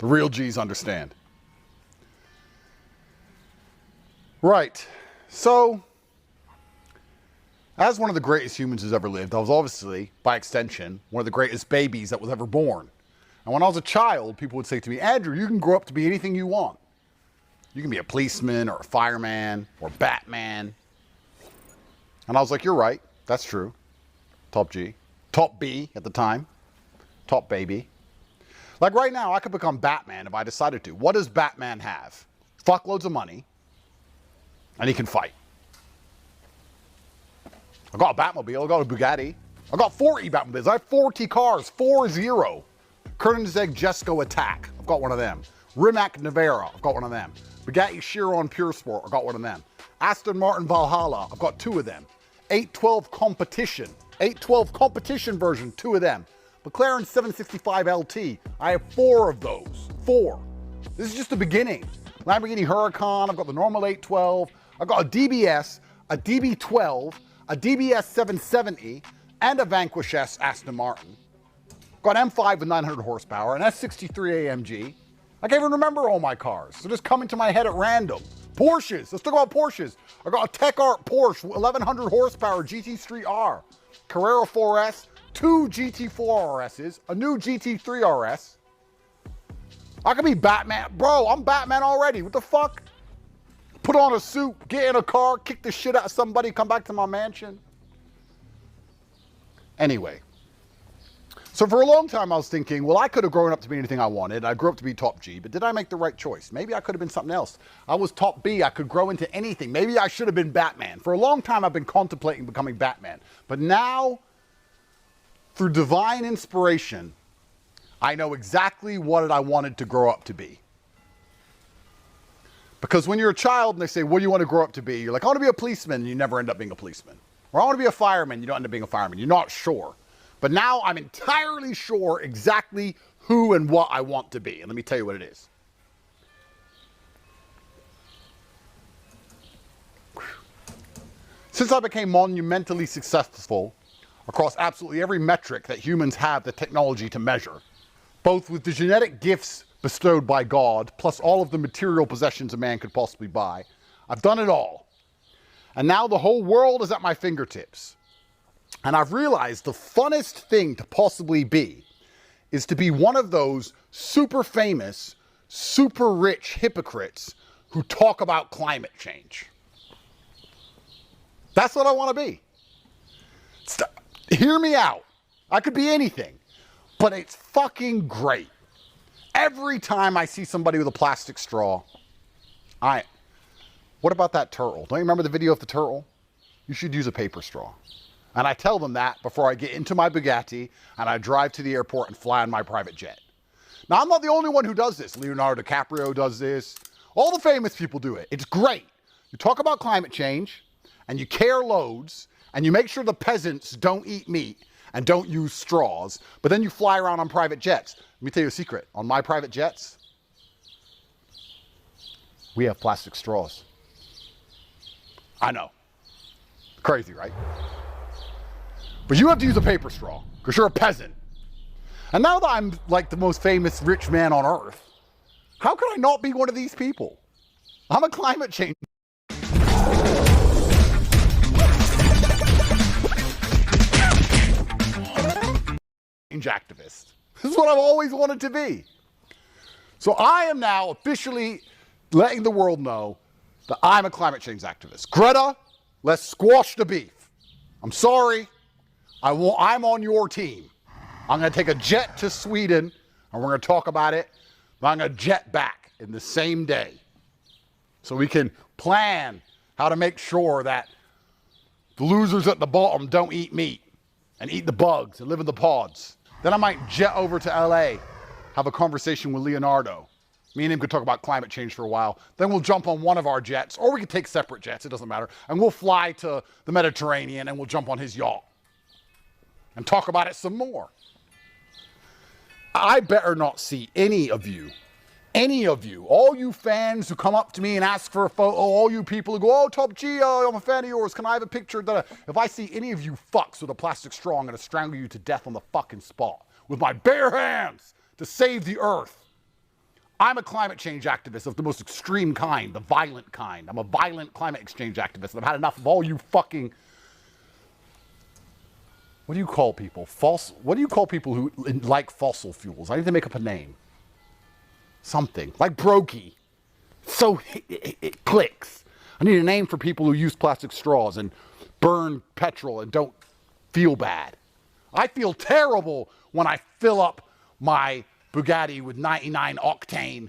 The real G's understand. Right. So, as one of the greatest humans who's ever lived, I was obviously, by extension, one of the greatest babies that was ever born. And when I was a child, people would say to me, Andrew, you can grow up to be anything you want. You can be a policeman or a fireman or Batman. And I was like, you're right. That's true. Top G. Top B at the time. Top baby. Like right now, I could become Batman if I decided to. What does Batman have? Fuckloads of money. And he can fight. I got a Batmobile. I got a Bugatti. I got 40 Batmobiles. I have 40 cars. 4-0. Koenigsegg Jesko Attack. I've got one of them. Rimac Navara. I've got one of them. Bugatti Chiron Pure Sport. I've got one of them. Aston Martin Valhalla. I've got 2 of them. 812 Competition. 812 Competition version. 2 of them. McLaren 765 LT. I have 4 of those. 4. This is just the beginning. Lamborghini Huracan. I've got the normal 812. I've got a DBS, a DB12, a DBS 770, and a Vanquish S Aston Martin. Got an M5 with 900 horsepower, an S63 AMG. I can't even remember all my cars. They're just coming to my head at random. Porsches. Let's talk about Porsches. I got a Tech Art Porsche, 1100 horsepower GT Street R, Carrera 4S, 2 GT4 RSs, a new GT3 RS. I could be Batman. Bro, I'm Batman already. What the fuck? Put on a suit, get in a car, kick the shit out of somebody, come back to my mansion. Anyway. So for a long time I was thinking, well, I could have grown up to be anything I wanted. I grew up to be top G, but did I make the right choice? Maybe I could have been something else. I was top B, I could grow into anything. Maybe I should have been Batman. For a long time I've been contemplating becoming Batman. But now, through divine inspiration, I know exactly what I wanted to grow up to be. Because when you're a child and they say, what do you want to grow up to be? You're like, I want to be a policeman, and you never end up being a policeman. Or I want to be a fireman, you don't end up being a fireman. You're not sure. But now I'm entirely sure exactly who and what I want to be. And let me tell you what it is. Since I became monumentally successful across absolutely every metric that humans have the technology to measure, both with the genetic gifts bestowed by God, plus all of the material possessions a man could possibly buy, I've done it all. And now the whole world is at my fingertips. And I've realized the funnest thing to possibly be is to be one of those super famous, super rich hypocrites who talk about climate change. That's what I want to be. Hear me out. I could be anything, but it's fucking great. Every time I see somebody with a plastic straw, what about that turtle? Don't you remember the video of the turtle? You should use a paper straw. And I tell them that before I get into my Bugatti and I drive to the airport and fly on my private jet. Now, I'm not the only one who does this. Leonardo DiCaprio does this. All the famous people do it. It's great. You talk about climate change and you care loads and you make sure the peasants don't eat meat and don't use straws, but then you fly around on private jets. Let me tell you a secret. On my private jets, we have plastic straws. I know. Crazy, right? But you have to use a paper straw because you're a peasant. And now that I'm like the most famous rich man on earth, how could I not be one of these people? I'm a climate change activist. This is what I've always wanted to be. So I am now officially letting the world know that I'm a climate change activist. Greta, let's squash the beef. I'm sorry. I'm on your team. I'm going to take a jet to Sweden and we're going to talk about it. But I'm going to jet back in the same day so we can plan how to make sure that the losers at the bottom don't eat meat and eat the bugs and live in the pods. Then I might jet over to LA, have a conversation with Leonardo. Me and him could talk about climate change for a while. Then we'll jump on one of our jets, or we could take separate jets, it doesn't matter. And we'll fly to the Mediterranean and we'll jump on his yacht and talk about it some more. I better not see any of you, all you fans who come up to me and ask for a photo, all you people who go, oh, Top G, I'm a fan of yours, can I have a picture? If I see any of you fucks with a plastic straw, I'm going to strangle you to death on the fucking spot with my bare hands to save the earth. I'm a climate change activist of the most extreme kind, the violent kind. I'm a violent climate exchange activist, and I've had enough of all you fucking... What do you call people? What do you call people who like fossil fuels? I need to make up a name. Something. Like brokey. So it clicks. I need a name for people who use plastic straws and burn petrol and don't feel bad. I feel terrible when I fill up my Bugatti with 99 octane,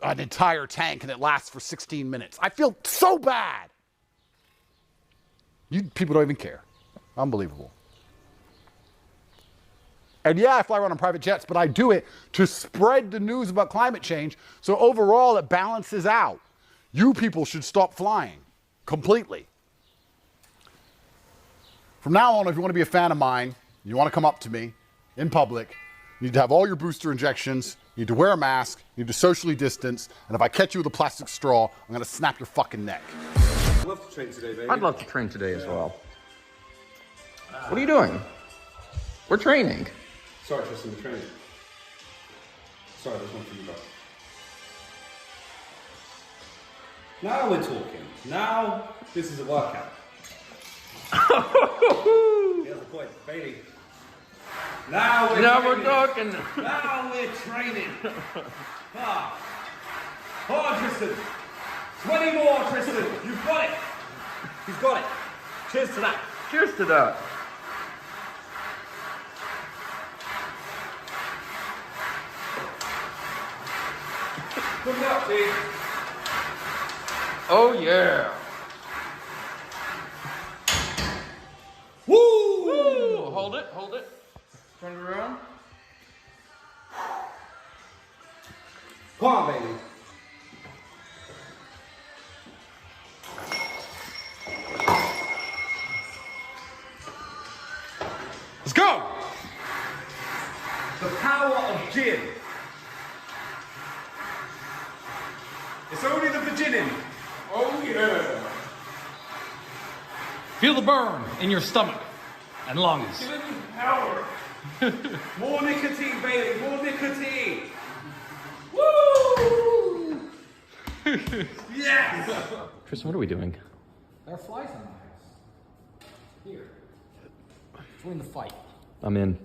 an entire tank, and it lasts for 16 minutes. I feel so bad. You people don't even care. Unbelievable. And yeah, I fly around on private jets, but I do it to spread the news about climate change, so overall it balances out. You people should stop flying completely. From now on, if you want to be a fan of mine, you want to come up to me in public, you need to have all your booster injections, you need to wear a mask, you need to socially distance, and if I catch you with a plastic straw, I'm going to snap your fucking neck. I'd love to train today, baby. I'd love to train today as well. What are you doing? We're training. Sorry, Tristan, we're training. Sorry, there's one for you, bro. Now we're talking. Now this is a workout. Here's the point, Bailey. Now we're talking. Now we're training. Hard, Tristan. 20 more, Tristan. You've got it. He's got it. Cheers to that. Cheers to that. Good luck, Steve. Oh yeah. Woo! Woo! Hold it. Turn it around. Come on, baby. Let's go! The power of gin. It's only the beginning. Oh yeah. Feel the burn in your stomach and lungs. Give me power. More nicotine, baby. More nicotine. Woo! Yes! Tristan, what are we doing? There are flies in my house. Here. Join the fight. I'm in.